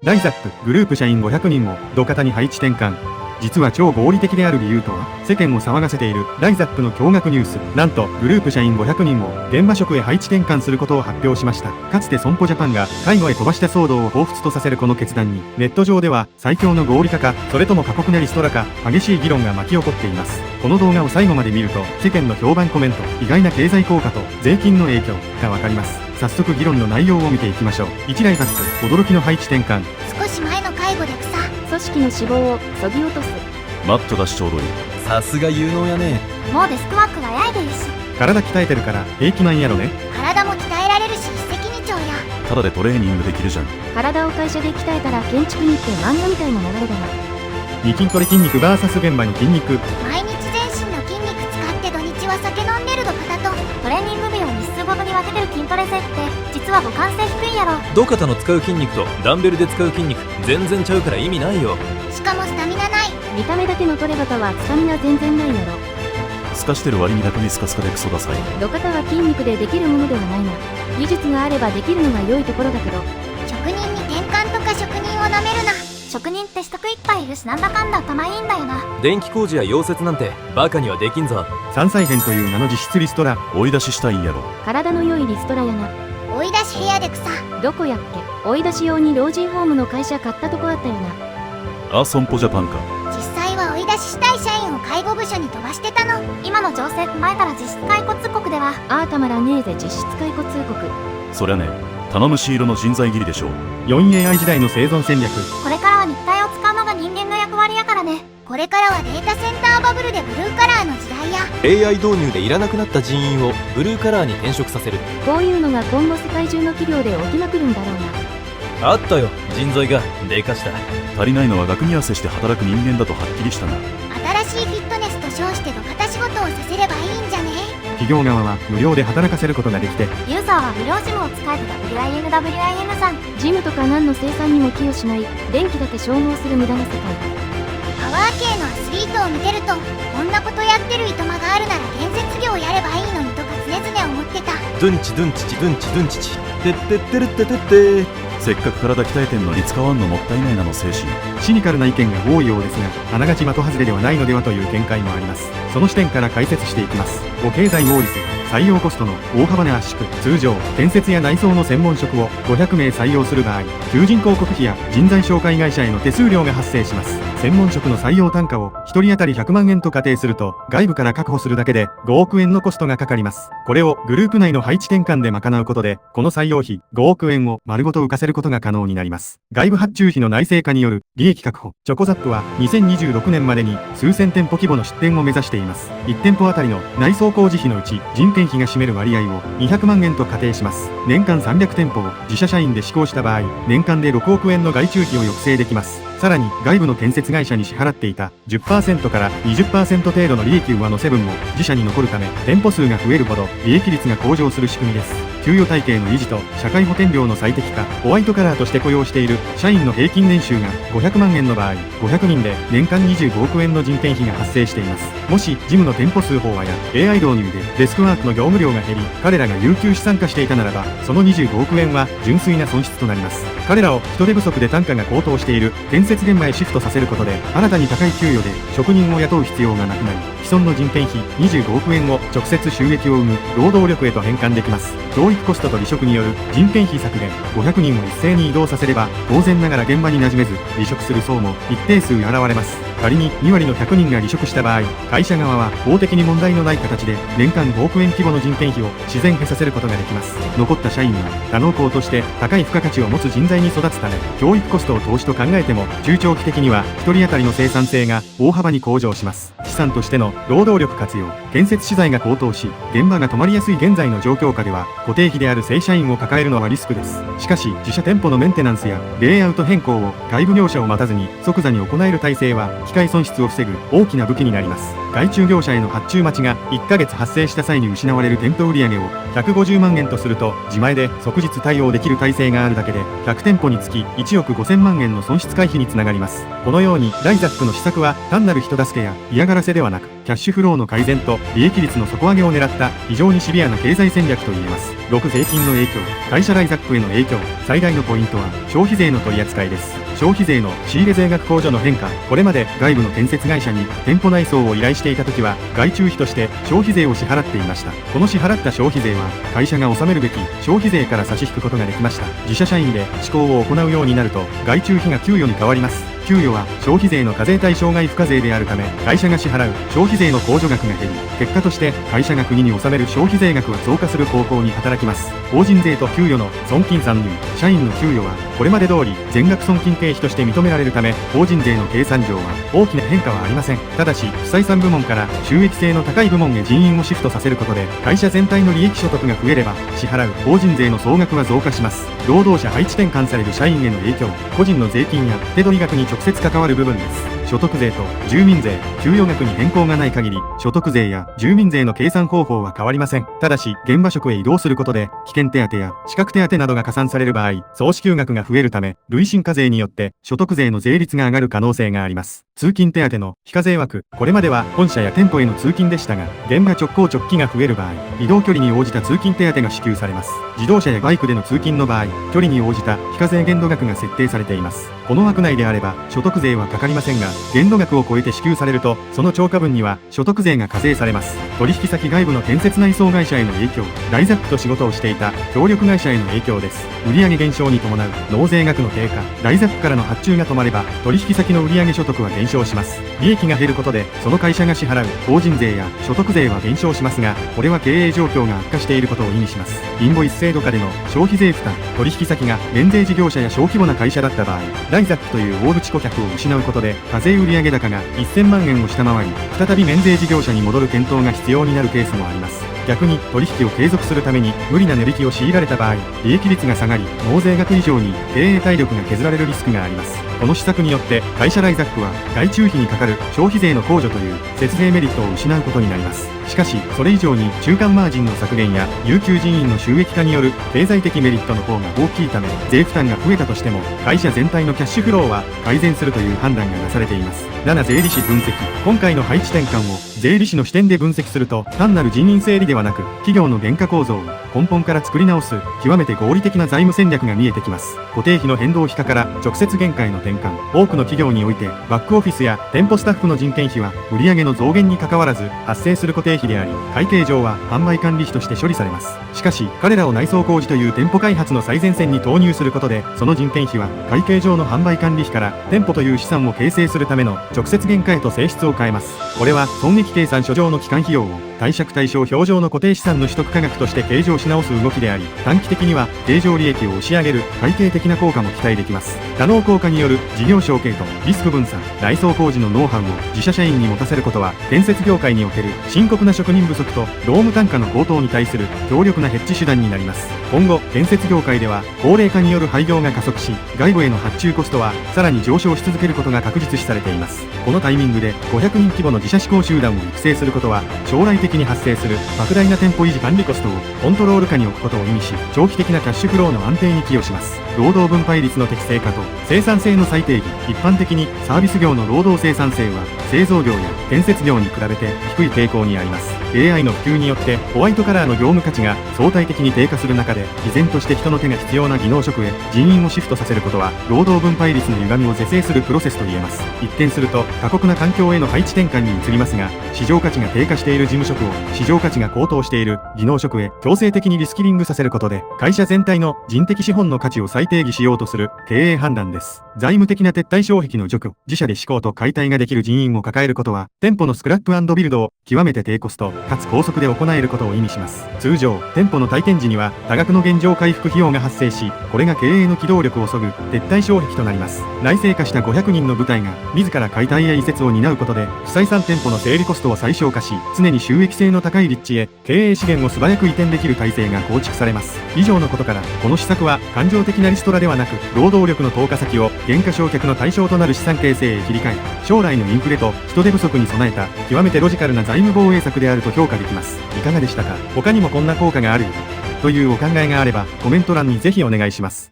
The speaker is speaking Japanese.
ライザップグループ社員500人を土方に配置転換。実は超合理的である理由とは、世間を騒がせているライザップの驚愕ニュース。なんとグループ社員500人を現場職へ配置転換することを発表しました。かつて損保ジャパンが介護へ飛ばした騒動を彷彿とさせるこの決断に、ネット上では最強の合理化か、それとも過酷なリストラか、激しい議論が巻き起こっています。この動画を最後まで見ると、世間の評判コメント、意外な経済効果と税金の影響がわかります。早速議論の内容を見ていきましょう。1、ライザップ驚きの配置転換。少し前の介護で草組織の脂肪を削ぎ落とす。マットだしちょうどいい。さすが有能やね。もうデスクワークが早いです。体鍛えてるから平気なんやろね。体も鍛えられるし一石二鳥や。ただでトレーニングできるじゃん。体を会社で鍛えたら建築にって漫画みたいな流れだな。2、筋トレ筋肉 VS 現場に筋肉。毎日全身の筋肉使って土日は酒飲んでる土方とトレーニング日を日数ごとに分けてる筋トレ設って実は互換性低いやろ。土方の使う筋肉とダンベルで使う筋肉全然ちゃうから意味ないよ。しかもスタミナない。見た目だけのトレバタはスタミナ全然ないやろ。透かしてる割にだけにスカスカでクソダサい。土方は筋肉でできるものではないな。技術があればできるのが良いところだけど。職人に転換とか職人をなめるな。職人って人いっぱいいるしなんだかんだ頭いいんだよな。電気工事や溶接なんてバカにはできんぞ。山菜編という名の実質リストラ。追い出ししたいんやろ。体の良いリストラやな。追い出し部屋で草。どこやっけ。追い出し用に老人ホームの会社買ったとこあったよな。あ、損保ジャパンか。実際は追い出ししたい社員を介護部署に飛ばしてたの。今の情勢踏まえたら実質解雇通告では。あーたまらねえぜ実質解雇通告。そりゃね、頼むシールの人材切りでしょう。4AI 時代の生存戦略。これからは肉体を使うのが人間の役割やからね。これからはデータセンターバブルでブルーカラーの時代や。 AI 導入でいらなくなった人員をブルーカラーに転職させる。こういうのが今後世界中の企業で起きまくるんだろうな。あったよ、人材がでかした。足りないのは額に汗して働く人間だとはっきりしたな。新しいフィットネスと称して土方仕事をさせればいいんじゃね。企業側は無料で働かせることができて、ユーザーは無料ジムを使えて WINWIN さん。ジムとか何の生産にも寄与しない電気だけ消耗する無駄な世界。パワー系のアスリートを見てるとこんなことやってるいとまがあるなら建設業やればいいのにとか常々思ってた。ドゥンチドゥンチチドゥンチドゥンチチてってってるってってって。せっかく体鍛えてんのに使わんのもったいないなの精神。シニカルな意見が多いようですが、あながち的外れではないのではという見解もあります。その視点から解説していきます。5、経済合理性。採用コストの大幅な圧縮。通常建設や内装の専門職を500名採用する場合、求人広告費や人材紹介会社への手数料が発生します。専門職の採用単価を1人当たり100万円と仮定すると、外部から確保するだけで5億円のコストがかかります。これをグループ内の配置転換で賄うことで、この採用費5億円を丸ごと浮かせることが可能になります。外部発注費の内製化による利益確保。チョコザップは2026年までに数千店舗規模の出店を目指しています。1店舗あたりの内装工事費のうち人件費が占める割合を200万円と仮定します。年間300店舗を自社社員で施行した場合、年間で6億円の外注費を抑制できます。さらに外部の建設会社に支払っていた 10% から 20% 程度の利益上乗せ分も自社に残るため、店舗数が増えるほど利益率が向上する仕組みです。給与体系の維持と社会保険料の最適化。ホワイトカラーとして雇用している社員の平均年収が500万円の場合、500人で年間25億円の人件費が発生しています。もし事務の店舗数飽和や AI 導入でデスクワークの業務量が減り、彼らが有給資産化していたならば、その25億円は純粋な損失となります。彼らを人手不足で単価が高騰している建設現場へシフトさせることで、新たに高い給与で職人を雇う必要がなくなり、既存の人件費25億円を直接収益を生む労働力へと変換できます。教育コストと離職による人件費削減。500人を一斉に移動させれば、当然ながら現場に馴染めず離職する層も一定数現れます。仮に2割の100人が離職した場合、会社側は法的に問題のない形で年間5億円規模の人件費を自然減させることができます。残った社員は多能工として高い付加価値を持つ人材に育つため、教育コストを投資と考えても中長期的には1人当たりの生産性が大幅に向上します。資産としての労働力活用。建設資材が高騰し、現場が止まりやすい現在の状況下では、固定費である正社員を抱えるのはリスクです。しかし自社店舗のメンテナンスやレイアウト変更を外部業者を待たずに即座に行える体制は機械損失を防ぐ大きな武器になります。外注業者への発注待ちが1ヶ月発生した際に失われる店舗売上を150万円とすると、自前で即日対応できる体制があるだけで100店舗につき1億5000万円の損失回避につながります。このようにライザップの施策は単なる人助けや嫌がらせではなく、キャッシュフローの改善と利益率の底上げを狙った非常にシビアな経済戦略と言えます。6、税金の影響。会社ライザックへの影響。最大のポイントは消費税の取り扱いです。消費税の仕入れ税額控除の変化。これまで外部の建設会社に店舗内装を依頼していた時は外注費として消費税を支払っていました。この支払った消費税は会社が納めるべき消費税から差し引くことができました。自社社員で施行を行うようになると外注費が給与に変わります。給与は消費税の課税対象外付加税であるため会社が支払う消費税の控除額が減り、結果として会社が国に納める消費税額は増加する方向に働きます。法人税と給与の損金算入。社員の給与はこれまで通り全額損金経費として認められるため法人税の計算上は大きな変化はありません。ただし不採算部門から収益性の高い部門へ人員をシフトさせることで会社全体の利益所得が増えれば支払う法人税の総額は増加します。労働者配置転換される社員への影響。個人の税金や手取り額に直接関わる部分です。所得税と住民税、給与額に変更がない限り所得税や住民税の計算方法は変わりません。ただし現場職へ移動することで危険手当や資格手当などが加算される場合総支給額が増えるため累進課税によって所得税の税率が上がる可能性があります。通勤手当の非課税枠。これまでは本社や店舗への通勤でしたが現場直行直帰が増える場合移動距離に応じた通勤手当が支給されます。自動車やバイクでの通勤の場合距離に応じた非課税限度額が設定されています。この枠内であれば所得税はかかりませんが限度額を超えて支給されるとその超過分には所得税が課税されます。取引先外部の建設内装会社への影響。ライザックと仕事をしていた協力会社への影響です。売上減少に伴う納税額の低下。ライザックからの発注が止まれば取引先の売上所得は減少します。利益が減ることでその会社が支払う法人税や所得税は減少しますがこれは経営状況が悪化していることを意味します。インボイス制度下での消費税負担。取引先が免税事業者や小規模な会社だった場合ライザックという大口顧客を失うことで課税売上高が1000万円を下回り再び免税事業者に戻る検討が必要になるケースもあります。逆に取引を継続するために無理な値引きを強いられた場合利益率が下がり納税額以上に経営体力が削られるリスクがあります。この施策によって会社ライザックは外注費にかかる消費税の控除という節税メリットを失うことになります。しかしそれ以上に中間マージンの削減や有給人員の収益化による経済的メリットの方が大きいため税負担が増えたとしても会社全体のキャッシュフローは改善するという判断がなされています。7、税理士分析。今回の配置転換を税理士の視点で分析すると単なる人員整理ではなく企業の原価構造を根本から作り直す極めて合理的な財務戦略が見えてきます。固定費の変動費化から直接原価への転換。多くの企業においてバックオフィスや店舗スタッフの人件費は売上の増減にかかわらず発生する固定費であり会計上は販売管理費として処理されます。しかし彼らを内装工事という店舗開発の最前線に投入することでその人件費は会計上の販売管理費から店舗という資産を形成するための直接原価へと性質を変えます。これは損益計算書上の期間費用を貸借対照表上の固定資産の取得価額として計上し直す動きであり短期的には経常利益を押し上げる会計的な効果も期待できます。多能効果による事業承継とリスク分散。内装工事のノウハウを自社社員に持たせることは建設業界における深刻な職人不足と労務単価の高騰に対する強力なヘッジ手段になります。今後建設業界では高齢化による廃業が加速し外部への発注コストはさらに上昇し続けることが確実視されています。このタイミングで500人規模の自社志向集団を育成することは将来的に発生する莫大な店舗維持管理コストをコントロール下に置くことを意味し長期的なキャッシュフローの安定に寄与します。労働分配率の適正化と生産性の再定義。一般的にサービス業の労働生産性は製造業や建設業に比べて低い傾向にあります。AI の普及によってホワイトカラーの業務価値が相対的に低下する中で依然として人の手が必要な技能職へ人員をシフトさせることは労働分配率の歪みを是正するプロセスと言えます。一見すると過酷な環境への配置転換に移りますが市場価値が低下している事務職を市場価値が高騰している技能職へ強制的にリスキリングさせることで会社全体の人的資本の価値を再定義しようとする経営判断です。財務的な撤退障壁の除去。自社で施工と解体ができる人員を抱えることは店舗のスクラップ&ビルドを極めて低コストかつ高速で行えることを意味します。通常店舗の退店時には多額の現状回復費用が発生しこれが経営の機動力を削ぐ撤退障壁となります。内製化した500人の部隊が自ら解体や移設を担うことで不採算店舗の整理コストを最小化し常に収益性の高い立地へ経営資源を素早く移転できる体制が構築されます。以上のことからこの施策は感情的なリストラではなく労働力の投下先を減価償却の対象となる資産形成へ切り替え将来のインフレと人手不足に備えた極めてロジカルな財務防衛策であると評価できます。いかがでしたか？他にもこんな効果があるよというお考えがあればコメント欄にぜひお願いします。